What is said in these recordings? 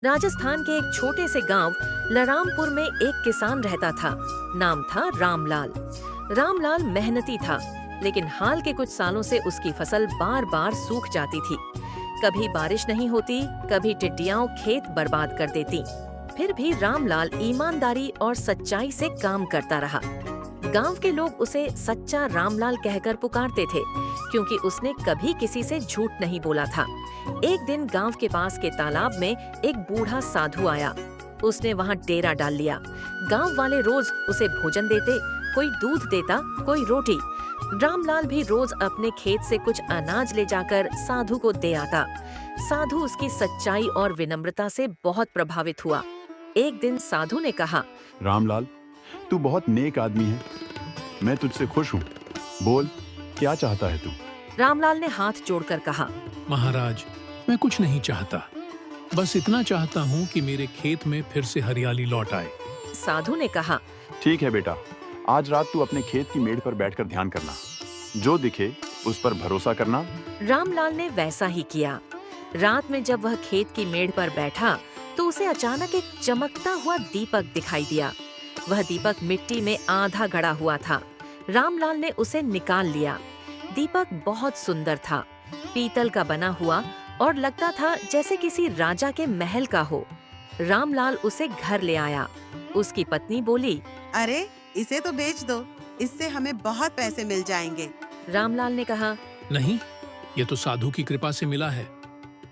राजस्थान के एक छोटे से गांव लरामपुर में एक किसान रहता था। नाम था रामलाल। रामलाल मेहनती था, लेकिन हाल के कुछ सालों से उसकी फसल बार बार सूख जाती थी। कभी बारिश नहीं होती, कभी टिड्डियां खेत बर्बाद कर देती। फिर भी रामलाल ईमानदारी और सच्चाई से काम करता रहा। गांव के लोग उसे सच्चा रामलाल कहकर पुकारते थे, क्योंकि उसने कभी किसी से झूठ नहीं बोला था। एक दिन गांव के पास के तालाब में एक बूढ़ा साधु आया। उसने वहां डेरा डाल लिया। गांव वाले रोज उसे भोजन देते, कोई दूध देता, कोई रोटी। रामलाल भी रोज अपने खेत से कुछ अनाज ले जाकर साधु को दे आता। साधु उसकी सच्चाई और विनम्रता से बहुत प्रभावित हुआ। एक दिन साधु ने कहा, रामलाल, तू बहुत नेक आदमी है। मैं तुझसे खुश हूँ। बोल, क्या चाहता है तू? रामलाल ने हाथ जोड़कर कहा, महाराज, मैं कुछ नहीं चाहता। बस इतना चाहता हूँ कि मेरे खेत में फिर से हरियाली लौट आए। साधु ने कहा, ठीक है बेटा, आज रात तू अपने खेत की मेड़ पर बैठकर ध्यान करना। जो दिखे उस पर भरोसा करना। रामलाल ने वैसा ही किया। रात में जब वह खेत की मेड़ पर बैठा तो उसे अचानक एक चमकता हुआ दीपक दिखाई दिया। वह दीपक मिट्टी में आधा गड़ा हुआ था। रामलाल ने उसे निकाल लिया। दीपक बहुत सुंदर था, पीतल का बना हुआ और लगता था जैसे किसी राजा के महल का हो। रामलाल उसे घर ले आया। उसकी पत्नी बोली, अरे, इसे तो बेच दो, इससे हमें बहुत पैसे मिल जाएंगे। रामलाल ने कहा, नहीं, ये तो साधु की कृपा से मिला है।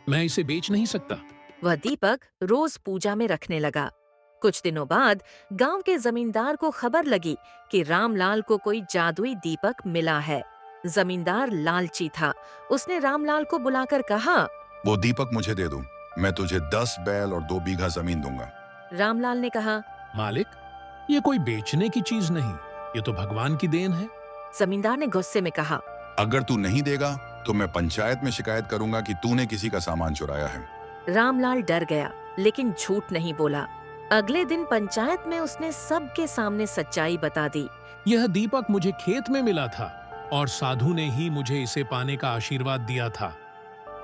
मैं इसे बेच नहीं सकता। वह दीपक रोज पूजा में रखने लगा। कुछ दिनों बाद गांव के जमींदार को खबर लगी कि रामलाल को कोई जादुई दीपक मिला है। जमींदार लालची था। उसने रामलाल को बुलाकर कहा, वो दीपक मुझे दे दो, मैं तुझे 10 बैल और 2 बीघा जमीन दूंगा। रामलाल ने कहा, मालिक, ये कोई बेचने की चीज नहीं, ये तो भगवान की देन है। जमींदार ने गुस्से में कहा, अगर तू नहीं देगा तो मैं पंचायत में शिकायत करूंगा कि तूने किसी का सामान चुराया है। रामलाल डर गया, लेकिन झूठ नहीं बोला। अगले दिन पंचायत में उसने सबके सामने सच्चाई बता दी। यह दीपक मुझे खेत में मिला था और साधु ने ही मुझे इसे पाने का आशीर्वाद दिया था।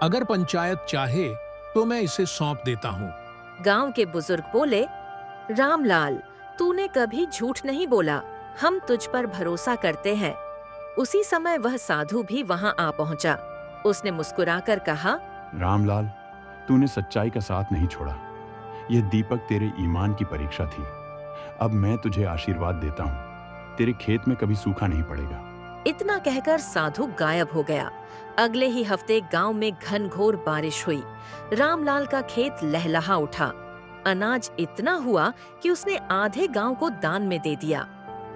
अगर पंचायत चाहे तो मैं इसे सौंप देता हूँ। गांव के बुजुर्ग बोले, रामलाल, तूने कभी झूठ नहीं बोला। हम तुझ पर भरोसा करते हैं। उसी समय वह साधु भी वहां आ पहुंचा। उसने मुस्कुराकर कहा, रामलाल, तूने सच्चाई का साथ नहीं छोड़ा। यह दीपक तेरे ईमान की परीक्षा थी। अब मैं तुझे आशीर्वाद देता हूँ। तेरे खेत में कभी सूखा नहीं पड़ेगा। इतना कहकर साधु गायब हो गया। अगले ही हफ्ते गांव में घनघोर बारिश हुई। रामलाल का खेत लहलहा उठा। अनाज इतना हुआ कि उसने आधे गांव को दान में दे दिया।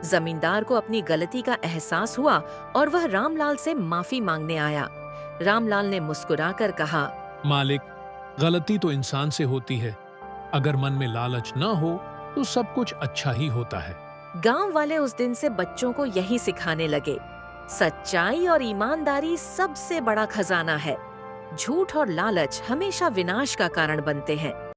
जमींदार को अपनी गलती का एहसास हुआ और वह रामलाल से माफी मांगने आया। रामलाल ने मुस्कुराकर कहा, मालिक, गलती तो इंसान से होती है। अगर मन में लालच न हो तो सब कुछ अच्छा ही होता है। गांव वाले उस दिन से बच्चों को यही सिखाने लगे, सच्चाई और ईमानदारी सबसे बड़ा खजाना है। झूठ और लालच हमेशा विनाश का कारण बनते हैं।